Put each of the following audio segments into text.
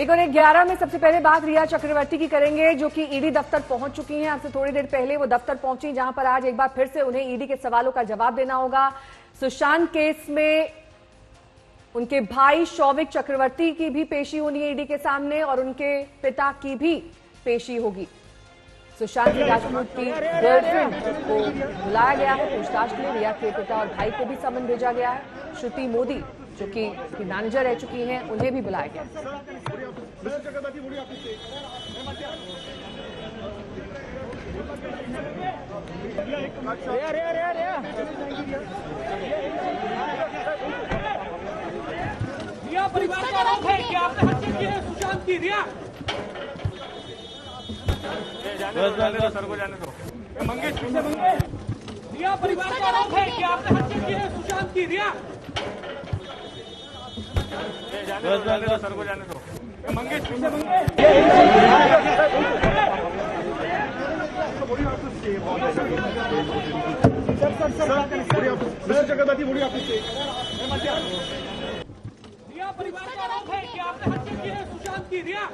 एक और 11 में सबसे पहले बात रिया चक्रवर्ती की करेंगे, जो कि ईडी दफ्तर पहुंच चुकी हैं। आपसे थोड़ी देर पहले वो दफ्तर पहुंची, जहां पर आज एक बार फिर से उन्हें ईडी के सवालों का जवाब देना होगा। सुशांत केस में उनके भाई शौविक चक्रवर्ती की भी पेशी होनी है ईडी के सामने, और उनके पिता की भी पेशी होगी। सुशांत सिंह राजपूत की गर्लफ्रेंड को बुलाया गया है पूछताछ के लिए। रिया के पिता और भाई को भी समन भेजा गया है। श्रुति मोदी, जो कि मैनेजर रह चुकी हैं, उन्हें भी बुलाया गया। रिया परिवार का आरोप है कि आपने हत्या की है सुशांत की। रिया सर को जाने दो। मंगेश पीछे मंगेश। रिया परिवार का आरोप है कि आपने हत्या की है सुशांत की। रिया सर को जाने दो। मंगेश पीछे मंगेश। रिया परिवार का आरोप है कि आपने हत्या की है सुशांत की। रिया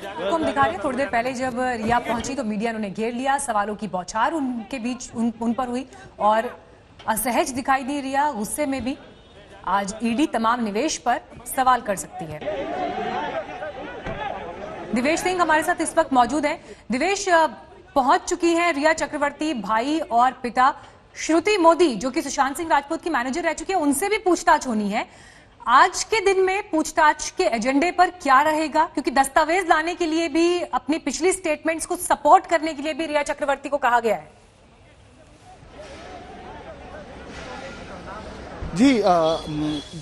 आपको हम दिखा रहे हैं, थोड़ी देर पहले जब रिया पहुंची तो मीडिया ने उन्हें घेर लिया। सवालों की बौछार उनके बीच उन पर हुई और असहज दिखाई दी रिया। गुस्से में भी आज ईडी तमाम निवेश पर सवाल कर सकती है। दिवेश सिंह हमारे साथ इस वक्त मौजूद हैं। दिवेश, पहुंच चुकी है रिया चक्रवर्ती, भाई और पिता श्रुति मोदी, जो कि सुशांत सिंह राजपूत की मैनेजर रह चुकी है, उनसे भी पूछताछ होनी है। आज के दिन में पूछताछ के एजेंडे पर क्या रहेगा? क्योंकि दस्तावेज लाने के लिए भी, अपनी पिछली स्टेटमेंट्स को सपोर्ट करने के लिए भी रिया चक्रवर्ती को कहा गया है। जी,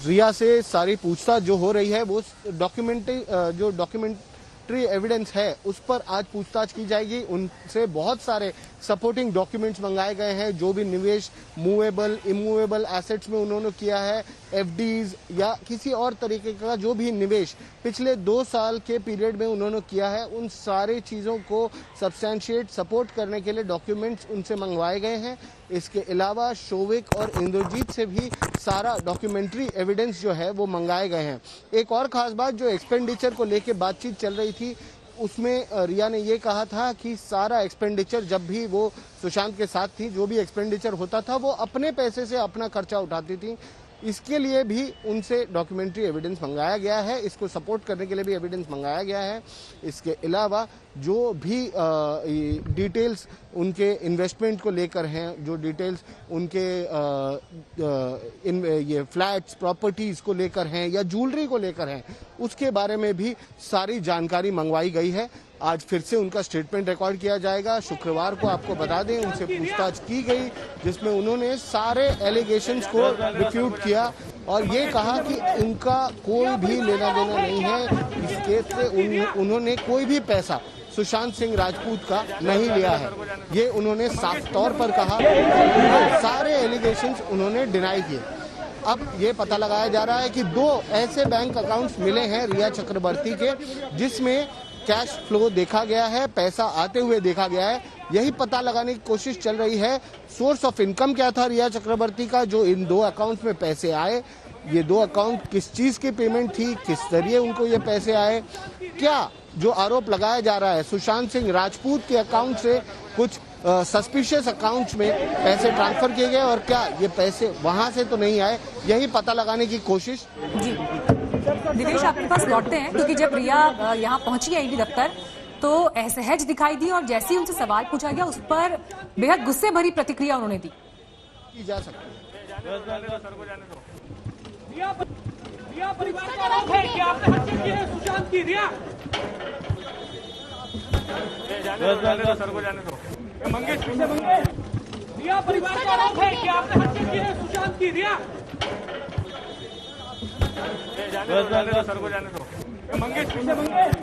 रिया से सारी पूछताछ जो हो रही है वो डॉक्यूमेंट्री एविडेंस है उस पर आज पूछताछ की जाएगी। उनसे बहुत सारे सपोर्टिंग डॉक्यूमेंट्स मंगाए गए हैं। जो भी निवेश मूवेबल इमूवेबल एसेट्स में उन्होंने किया है, एफडीज या किसी और तरीके का जो भी निवेश पिछले 2 साल के पीरियड में उन्होंने किया है, उन सारी चीज़ों को सब्सटेंशिएट सपोर्ट करने के लिए डॉक्यूमेंट्स उनसे मंगवाए गए हैं। इसके अलावा शौविक और इंद्रजीत से भी सारा डॉक्यूमेंट्री एविडेंस जो है वो मंगाए गए हैं। एक और खास बात, जो एक्सपेंडिचर को लेके बातचीत चल रही थी, उसमें रिया ने ये कहा था कि सारा एक्सपेंडिचर, जब भी वो सुशांत के साथ थी, जो भी एक्सपेंडिचर होता था वो अपने पैसे से अपना खर्चा उठाती थी। इसके लिए भी उनसे डॉक्यूमेंट्री एविडेंस मंगाया गया है। इसको सपोर्ट करने के लिए भी एविडेंस मंगाया गया है। इसके अलावा जो भी डिटेल्स उनके इन्वेस्टमेंट को लेकर हैं, जो डिटेल्स उनके ये फ्लैट्स प्रॉपर्टीज को लेकर हैं या ज्वेलरी को लेकर हैं, उसके बारे में भी सारी जानकारी मंगवाई गई है। आज फिर से उनका स्टेटमेंट रिकॉर्ड किया जाएगा। शुक्रवार को आपको बता दें उनसे पूछताछ की गई, जिसमें उन्होंने सारे एलिगेशंस को रिफ्यूट किया और ये कहा कि उनका कोई भी लेना देना नहीं है इस केस से। उन्होंने कोई भी पैसा सुशांत सिंह राजपूत का नहीं लिया है, ये उन्होंने साफ तौर पर कहा। सारे एलिगेशंस उन्होंने डिनाई किए। अब ये पता लगाया जा रहा है कि 2 ऐसे बैंक अकाउंट्स मिले हैं रिया चक्रवर्ती के, जिसमें कैश फ्लो देखा गया है, पैसा आते हुए देखा गया है। यही पता लगाने की कोशिश चल रही है सोर्स ऑफ इनकम क्या था रिया चक्रवर्ती का, जो इन 2 अकाउंट्स में पैसे आए। ये 2 अकाउंट किस चीज की पेमेंट थी, किस जरिए उनको ये पैसे आए। क्या जो आरोप लगाया जा रहा है सुशांत सिंह राजपूत के अकाउंट से कुछ सस्पिशियस अकाउंट्स में पैसे ट्रांसफर किए गए और क्या ये पैसे वहां से तो नहीं आए, यही पता लगाने की कोशिश। जी दिवेश, आपके पास लौटते हैं, क्योंकि जब रिया यहाँ पहुंची है ईडी दफ्तर तो असहज दिखाई दी और जैसे ही उनसे सवाल पूछा गया उस पर बेहद गुस्से भरी प्रतिक्रिया उन्होंने दी। की जा सकती है। रिया परिवार का आरोप है कि आपने हत्या की है सुशांत की। रिया सर को जाने दो। मंगेश पीछे मंगेश। रिया परिवार का आरोप है कि आपने हत्या की है सुशांत की। रिया सर को जाने दो। मंगेश पीछे मंगेश।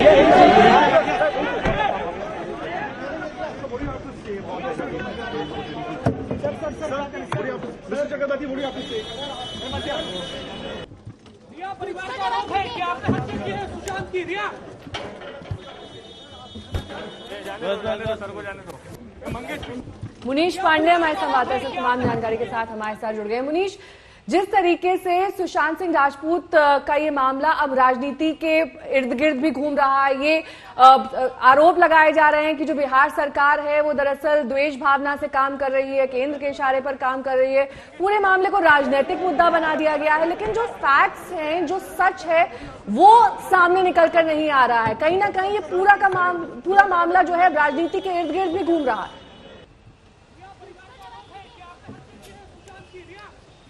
रिया परिवार का आरोप है कि आपने हत्या की है सुशांत की। रिया सर को जाने दो। मंगेश मुनीश पांडे हमारे संवाददाता से तमाम जानकारी के साथ हमारे साथ जुड़ गए। मुनीश, जिस तरीके से सुशांत सिंह राजपूत का ये मामला अब राजनीति के इर्द गिर्द भी घूम रहा है, ये आरोप लगाए जा रहे हैं कि जो बिहार सरकार है वो दरअसल द्वेष भावना से काम कर रही है, केंद्र के इशारे पर काम कर रही है, पूरे मामले को राजनीतिक मुद्दा बना दिया गया है। लेकिन जो फैक्ट्स हैं, जो सच है, वो सामने निकल कर नहीं आ रहा है। कहीं ना कहीं ये पूरा मामला जो है राजनीति के इर्द गिर्द भी घूम रहा है।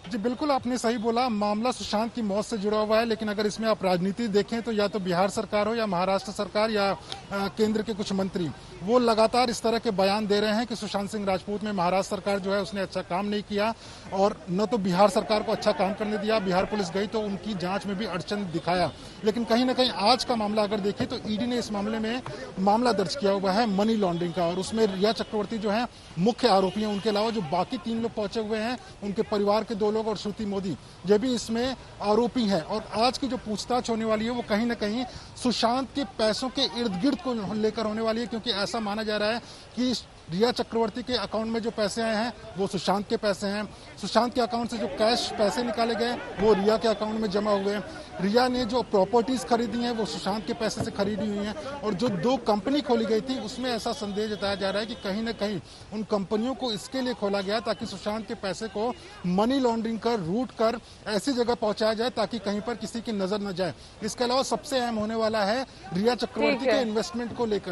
जी बिल्कुल, आपने सही बोला, मामला सुशांत की मौत से जुड़ा हुआ है। लेकिन अगर इसमें आप राजनीति देखें तो या तो बिहार सरकार हो या महाराष्ट्र सरकार या केंद्र के कुछ मंत्री, वो लगातार इस तरह के बयान दे रहे हैं कि सुशांत सिंह राजपूत में महाराष्ट्र सरकार जो है उसने अच्छा काम नहीं किया और न तो बिहार सरकार को अच्छा काम करने दिया। बिहार पुलिस गई तो उनकी जांच में भी अड़चन दिखाया। लेकिन कहीं ना कहीं आज का मामला अगर देखें तो ईडी ने इस मामले में मामला दर्ज किया हुआ है मनी लॉन्ड्रिंग का, और उसमें रिया चक्रवर्ती जो है मुख्य आरोपी हैं। उनके अलावा जो बाकी 3 लोग पहुंचे हुए हैं, उनके परिवार के 2 लोग और श्रुति मोदी, ये भी इसमें आरोपी हैं। और आज की जो पूछताछ होने वाली है वो कहीं ना कहीं सुशांत के पैसों के इर्द गिर्द को लेकर होने वाली है, क्योंकि ऐसा माना जा रहा है कि रिया चक्रवर्ती के अकाउंट में जो पैसे आए हैं वो सुशांत के पैसे हैं। सुशांत के अकाउंट से जो कैश पैसे निकाले गए वो रिया के अकाउंट में जमा हुए हैं। रिया ने जो प्रॉपर्टीज खरीदी हैं वो सुशांत के पैसे से खरीदी हुई हैं। और जो 2 कंपनी खोली गई थी उसमें ऐसा संदेह जताया जा रहा है कि कहीं ना कहीं उन कंपनियों को इसके लिए खोला गया ताकि सुशांत के पैसे को मनी लॉन्ड्रिंग कर रूट कर ऐसी जगह पहुंचाया जाए ताकि कहीं पर किसी की नजर न जाए। इसके अलावा सबसे अहम होने वाला है रिया चक्रवर्ती के इन्वेस्टमेंट को लेकर।